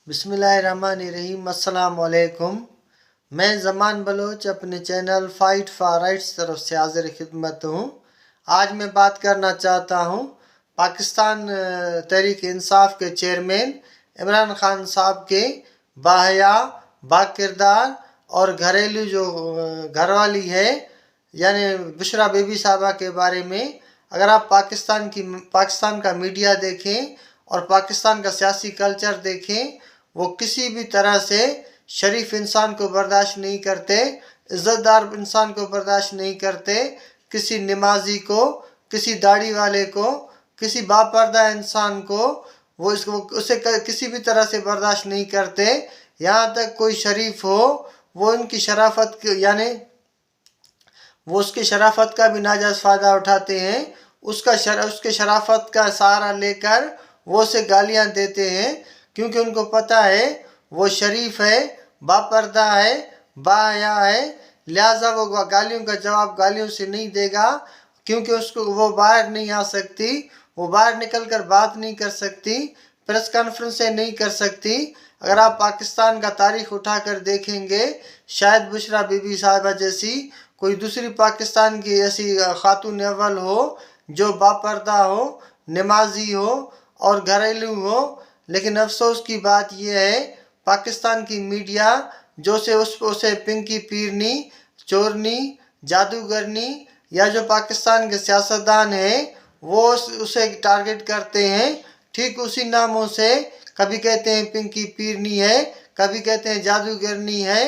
بسم اللہ الرحمن الرحیم۔ السلام علیکم۔ میں زمان بلوچ اپنے چینل فائٹ فار رائٹس طرف سے حاضر خدمت ہوں۔ آج میں بات کرنا چاہتا ہوں پاکستان تحریک انصاف کے چیئرمین عمران خان صاحب کے باحیا، باکردار اور گھریلو جو گھر والی ہے یعنی بشرا بی بی صاحبہ کے بارے میں۔ اگر آپ پاکستان کا میڈیا دیکھیں اور پاکستان کا سیاسی کلچر دیکھیں، وہ کسی بھی طرح سے شریف انسان کو برداشت نہیں کرتے، عزت دار انسان کو برداشت نہیں کرتے، کسی نمازی کو، کسی داڑھی والے کو، کسی باپردہ انسان کو وہ اسے کسی بھی طرح سے برداشت نہیں کرتے۔ یہاں تک کوئی شریف ہو وہ ان کی شرافت یعنی وہ اس کی شرافت کا بھی ناجائز فائدہ اٹھاتے ہیں، اس کے شرافت کا سہارا لے کر وہ اسے گالیاں دیتے ہیں، کیونکہ ان کو پتہ ہے وہ شریف ہے، باپردہ ہے، باحیا ہے، لہٰذا وہ گالیوں کا جواب گالیوں سے نہیں دے گا، کیونکہ وہ باہر نہیں آ سکتی، وہ باہر نکل کر بات نہیں کر سکتی، پریس کانفرنسیں نہیں کر سکتی۔ اگر آپ پاکستان کا تاریخ اٹھا کر دیکھیں گے، شاید بشرا بی بی صاحبہ جیسی کوئی دوسری پاکستان کی ایسی خاتون اول ہو جو باپردہ ہو، نمازی ہو اور گھریلو ہو، لیکن افسوس کی بات یہ ہے پاکستان کی میڈیا جو اسے پنکی پیرنی، چورنی، جادوگرنی یا جو پاکستان کے سیاستدان ہیں وہ اسے ٹارگٹ کرتے ہیں، ٹھیک اسی ناموں سے کبھی کہتے ہیں پنکی پیرنی ہے، کبھی کہتے ہیں جادوگرنی ہے۔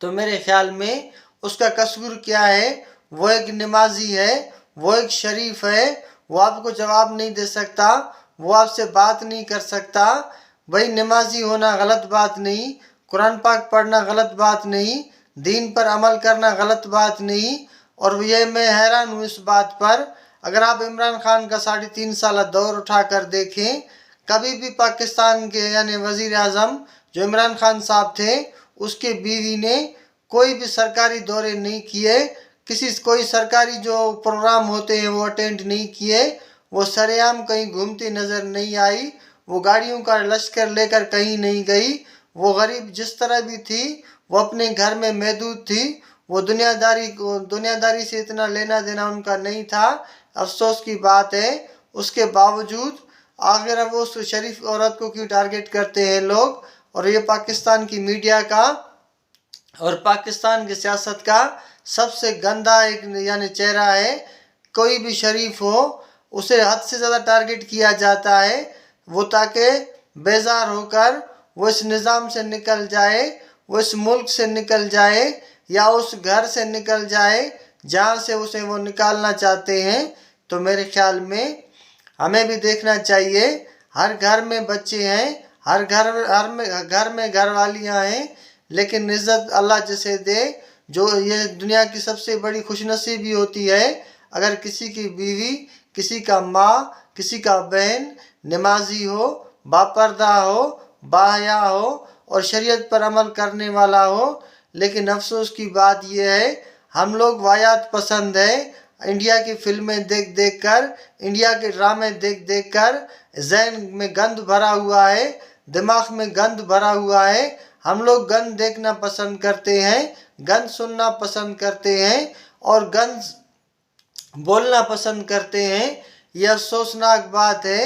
تو میرے خیال میں اس کا قصور کیا ہے؟ وہ ایک نمازی ہے، وہ ایک شریف ہے، وہ آپ کو جواب نہیں دے سکتا، وہ آپ سے بات نہیں کر سکتا۔ بھائی نمازی ہونا غلط بات نہیں، قرآن پاک پڑھنا غلط بات نہیں، دین پر عمل کرنا غلط بات نہیں، اور یہ میں حیران ہوں اس بات پر۔ اگر آپ عمران خان کا 3.5 سالہ دور اٹھا کر دیکھیں، کبھی بھی پاکستان کے یعنی وزیر اعظم جو عمران خان صاحب تھے، اس کے بیوی نے کوئی بھی سرکاری دورے نہیں کیے، کوئی سرکاری جو پروگرام ہوتے ہیں وہ اٹینڈ نہیں کیے، وہ سرعام کہیں گھومتی نظر نہیں آئی، وہ گاڑیوں کا لشکر لے کر کہیں نہیں گئی، وہ غریب جس طرح بھی تھی وہ اپنے گھر میں محدود تھی، وہ دنیا داری سے اتنا لینا دینا ان کا نہیں تھا۔ افسوس کی بات ہے اس کے باوجود آخر وہ اس شریف عورت کو کیوں ٹارگٹ کرتے ہیں لوگ، اور یہ پاکستان کی میڈیا کا اور پاکستان کی سیاست کا سب سے گندا ایک یعنی چہرہ ہے۔ کوئی بھی شریف ہو اسے حد سے زیادہ ٹارگٹ کیا جاتا ہے، وہ تاکہ بیزار ہو کر وہ اس نظام سے نکل جائے، وہ اس ملک سے نکل جائے یا اس گھر سے نکل جائے جہاں سے اسے وہ نکالنا چاہتے ہیں۔ تو میرے خیال میں ہمیں بھی دیکھنا چاہیے، ہر گھر میں بچے ہیں، ہر گھر میں گھر والیاں ہیں، لیکن عزت اللہ جسے دے۔ جو یہ دنیا کی سب سے بڑی خوش نصیبی ہوتی ہے اگر کسی کی بیوی، کسی کا ماں، کسی کا بہن نمازی ہو، باپردہ ہو، باحیا ہو اور شریعت پر عمل کرنے والا ہو۔ لیکن افسوس کی بات یہ ہے ہم لوگ واحد پسند ہیں، انڈیا کی فلمیں دیکھ دیکھ کر، انڈیا کے ڈرامے دیکھ دیکھ کر ذہن میں گند بھرا ہوا ہے، دماغ میں گند بھرا ہوا ہے۔ ہم لوگ گند دیکھنا پسند کرتے ہیں، گند سننا پسند کرتے ہیں اور گند بولنا پسند کرتے ہیں۔ یہ افسوسناک بات ہے،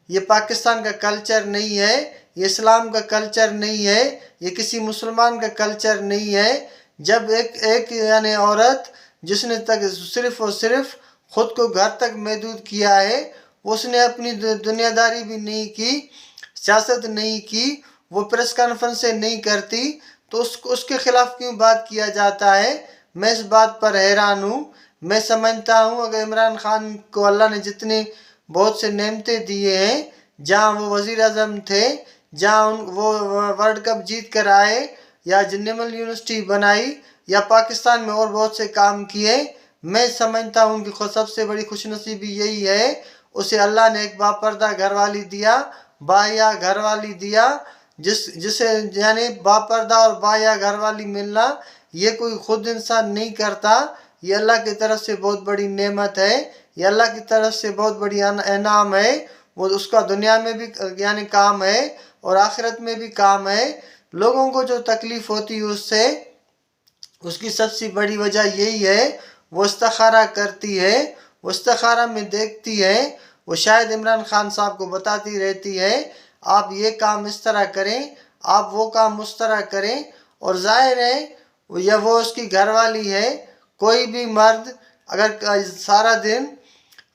یہ پاکستان کا کلچر نہیں ہے، یہ اسلام کا کلچر نہیں ہے، یہ کسی مسلمان کا کلچر نہیں ہے۔ جب ایک یعنی عورت جس نے صرف اور صرف خود کو گھر تک محدود کیا ہے، اس نے اپنی دنیا داری بھی نہیں کی، سیاست نہیں کی، وہ پریس کانفرنسیں نہیں کرتی، تو اس کے خلاف کیوں بات کیا جاتا ہے؟ میں اس بات پر حیران ہوں۔ میں سمجھتا ہوں اگر عمران خان کو اللہ نے جتنے بہت سے نعمتیں دیے ہیں، جہاں وہ وزیر اعظم تھے، جہاں وہ ورلڈ کپ جیت کر آئے یا نیمل یونیورسٹی بنائی یا پاکستان میں اور بہت سے کام کیے، میں سمجھتا ہوں کہ سب سے بڑی خوش نصیبی یہی ہے اسے اللہ نے ایک باپردہ گھر والی دیا، باحیا گھر والی دیا، جسے یعنی باپردہ اور باحیا گھر والی ملنا یہ کوئی خود انسان نہیں کرتا، یہ اللہ کی طرف سے بہت بڑی نعمت ہے، یہ اللہ کی طرف سے بہت بڑی انعام ہے۔ وہ اس کا دنیا میں بھی یعنی کام ہے اور آخرت میں بھی کام ہے۔ لوگوں کو جو تکلیف ہوتی ہے اس سے، اس کی سب سے بڑی وجہ یہی ہے، وہ استخارہ کرتی ہے، وہ استخارہ میں دیکھتی ہے، وہ شاید عمران خان صاحب کو بتاتی رہتی ہے آپ یہ کام اس طرح کریں، آپ وہ کام اس طرح کریں، اور ظاہر ہے یا وہ اس کی گھر والی ہے۔ کوئی بھی مرد اگر سارا دن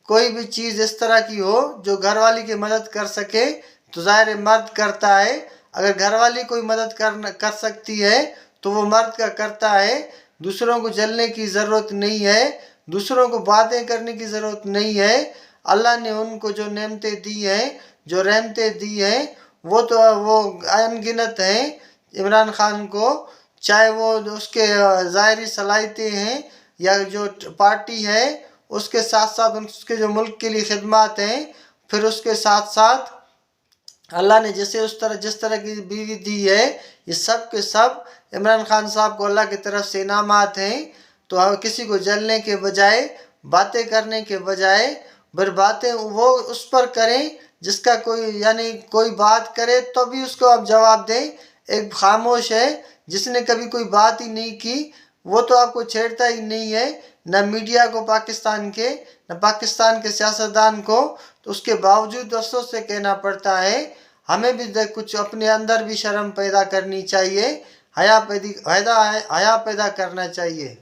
کوئی بھی چیز اس طرح کی ہو جو گھر والی کی مدد کر سکے تو ظاہر مرد کرتا ہے۔ اگر گھر والی کوئی مدد کر سکتی ہے تو وہ مرد کا کرتا ہے۔ دوسروں کو جلنے کی ضرورت نہیں ہے، دوسروں کو باتیں کرنے کی ضرورت نہیں ہے۔ اللہ نے ان کو جو نعمتیں دی ہیں، جو رحمتیں دی ہیں، وہ تو وہ ان گنت ہیں۔ عمران خان کو چاہے وہ اس کے ظاہری صلاحیتیں ہیں یا جو پارٹی ہے، اس کے ساتھ ساتھ اس کے جو ملک کے لیے خدمات ہیں، پھر اس کے ساتھ ساتھ اللہ نے جس طرح کی بیوی دی ہے، یہ سب کے سب عمران خان صاحب کو اللہ کی طرف سے انعامات ہیں۔ تو کسی کو جلنے کے بجائے، باتیں کرنے کے بجائے، پھر باتیں وہ اس پر کریں جس کا کوئی بات کرے تو بھی اس کو آپ جواب دیں۔ ایک خاموش ہے جس نے کبھی کوئی بات ہی نہیں کی، وہ تو آپ کو چھیڑتا ہی نہیں ہے، نہ میڈیا کو پاکستان کے، نہ پاکستان کے سیاستدان کو، تو اس کے باوجود افسوس سے کہنا پڑتا ہے۔ ہمیں بھی کچھ اپنے اندر بھی شرم پیدا کرنی چاہیے، حیا پیدا کرنا چاہیے۔